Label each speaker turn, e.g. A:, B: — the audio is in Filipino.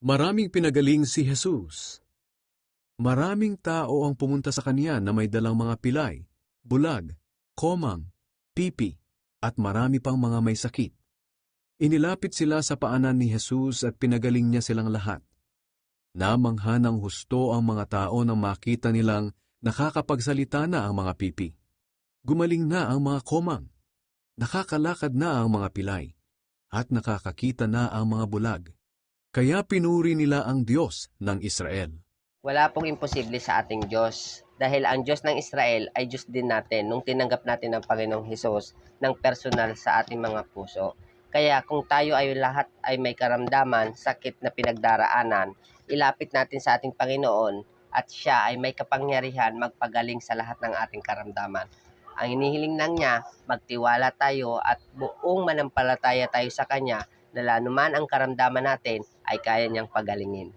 A: Maraming pinagaling si Jesus. Maraming tao ang pumunta sa kanya na may dalang mga pilay, bulag, komang, pipi, at marami pang mga may sakit. Inilapit sila sa paanan ni Jesus at pinagaling niya silang lahat. Namangha ng husto ang mga tao nang makita nilang nakakapagsalita na ang mga pipi. Gumaling na ang mga komang, nakakalakad na ang mga pilay, at nakakakita na ang mga bulag. Kaya pinuri nila ang Diyos ng Israel.
B: Wala pong imposible sa ating Diyos. Dahil ang Diyos ng Israel ay Diyos din natin nung tinanggap natin ang Panginoong Hesus ng personal sa ating mga puso. Kaya kung tayo ay lahat ay may karamdaman, sakit na pinagdaraanan, ilapit natin sa ating Panginoon at siya ay may kapangyarihan magpagaling sa lahat ng ating karamdaman. Ang inihiling lang niya, magtiwala tayo at buong manampalataya tayo sa Kanya na lanuman ang karamdaman natin ay kaya niyang pagalingin.